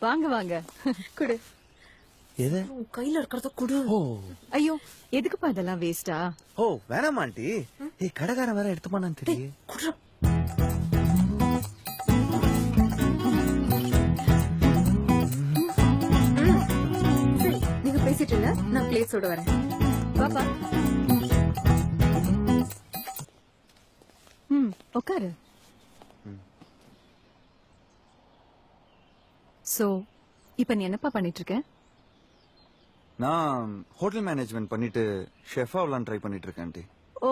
வாங்க வாங்க குடு. எது? உன் கையில இருக்கிறத குடு. ஓ ஐயோ எதுக்குப்பா இதெல்லாம் வேஸ்டா? ஓ வேணாமா ஆண்டி. ஏய் கடைக்காரன் வேற எடுத்துப்பானான்னு தெரியும். குடு. சரி, நீங்க பேசிட்டு இருங்க, நான் பிளேட்ஸோட வரேன். பாப்பா உட்காரு. சோ இப்ப நீ என்னப்பா பண்ணிட்டு இருக்க? நான் ஹோட்டல் மேனேஜ்மெண்ட் பண்ணிட்டு ஷெஃப் ஆகலாம் ட்ரை பண்ணிட்டு இருக்கேன் ஆண்டி. ஓ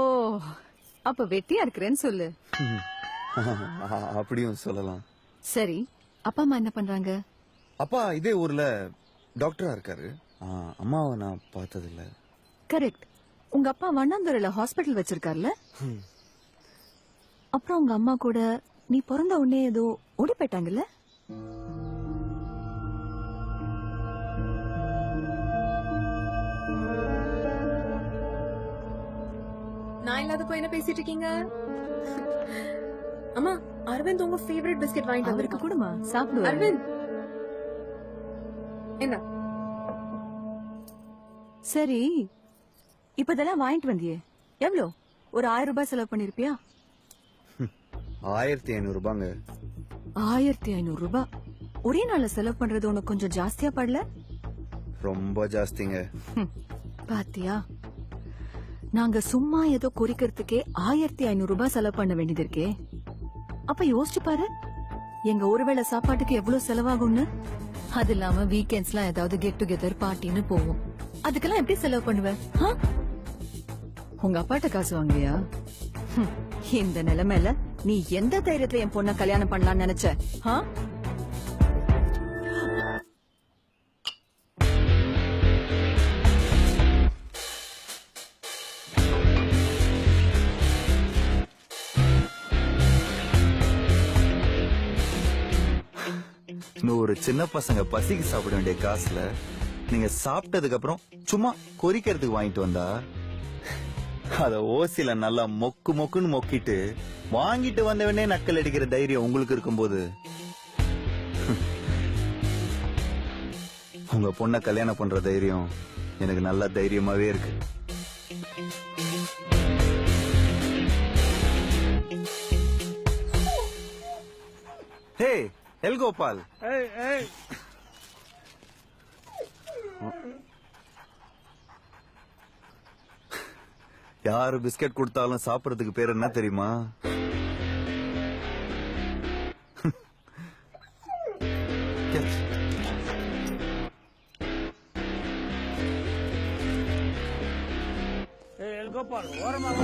அப்ப வெட்டியா இருக்கிறேன்னு சொல்லு. அப்படியும் சொல்லலாம். சரி, அப்பா அம்மா என்ன பண்றாங்க? அப்பா இதே ஊர்ல டாக்டரா இருக்காரு. அம்மாவை நான் பார்த்தது இல்ல. கரெக்ட். உங்க அப்பா வண்ணாந்துறையில ஹாஸ்பிட்டல் வச்சிருக்காருல்ல? அப்புறம் உங்க அம்மா கூட நீ பிறந்த உடனே ஏதோ ஓடி போயிட்டாங்கல்ல? நான் இல்லாதப்போ என்ன பேசிட்டு இருக்கீங்க? அம்மா, அரவிந்த் உங்க ஃபேவரட் பிஸ்கட் வாங்கிட்டு அவருக்கு வந்திருக்கான். கூடமா சாப்பிடுவாரு. அரவிந்த் என்ன? சரி, இப்ப இதெல்லாம் வாங்கிட்டு வந்தியே, எவ்வளோ? ஒரு 1000 ரூபாய் செலவு பண்ணிருப்பியா? 1500 ரூபாங்க. 1500 ரூபாய் ஒரே நாள்ல செலவு பண்றது உனக்கு கொஞ்சம் ஜாஸ்தியா படல? ரொம்ப ஜாஸ்திங்க. பாத்தியா, நாங்க சும்மா ஏதோ குறிக்கிறதுக்கே 1500 ரூபாய் செலவு பண்ண வேண்டியது இருக்கே. அப்ப யோசிச்சு பாரு, எங்க ஒருவேளை சாப்பாட்டுக்கு எவ்வளவு செலவாகும்னு. அது இல்லாம வீக்கெண்ட்ஸ்லாம் ஏதாவது கெட் டுகெதர் பார்ட்டின்னு போவோம். அதுக்கெல்லாம் எப்படி செலவு பண்ணுவேன்? உங்க அப்பாட்ட காசு வாங்குவியா? இந்த நிலைமையில நீ எந்த தைரியத்துல என் பொண்ண கல்யாணம் பண்ணலாம்னு நினைச்ச? ஒரு சின்ன பசங்க பசிக்கு சாப்பிட வேண்டிய காசுல நீங்க சாப்பிட்டதுக்கு அப்புறம் சும்மா கொறிக்கிறதுக்கு வாங்கிட்டு வந்தா அத ஓசில நல்லா மொக்கு மொக்குன்னு மொக்கிட்டு வாங்கிட்டு வந்தவனே நக்கல் அடிக்கிற தைரியம் உங்களுக்கு இருக்கும்போது உங்க பொண்ண கல்யாணம் பண்ற தைரியம் எனக்கு நல்ல தைரியமாவே இருக்கு. ஹே எல் கோபால், யாரு பிஸ்கட் கொடுத்தாலும் சாப்பிடறதுக்கு பேர் என்ன தெரியுமா? கோபால் ஓரமாக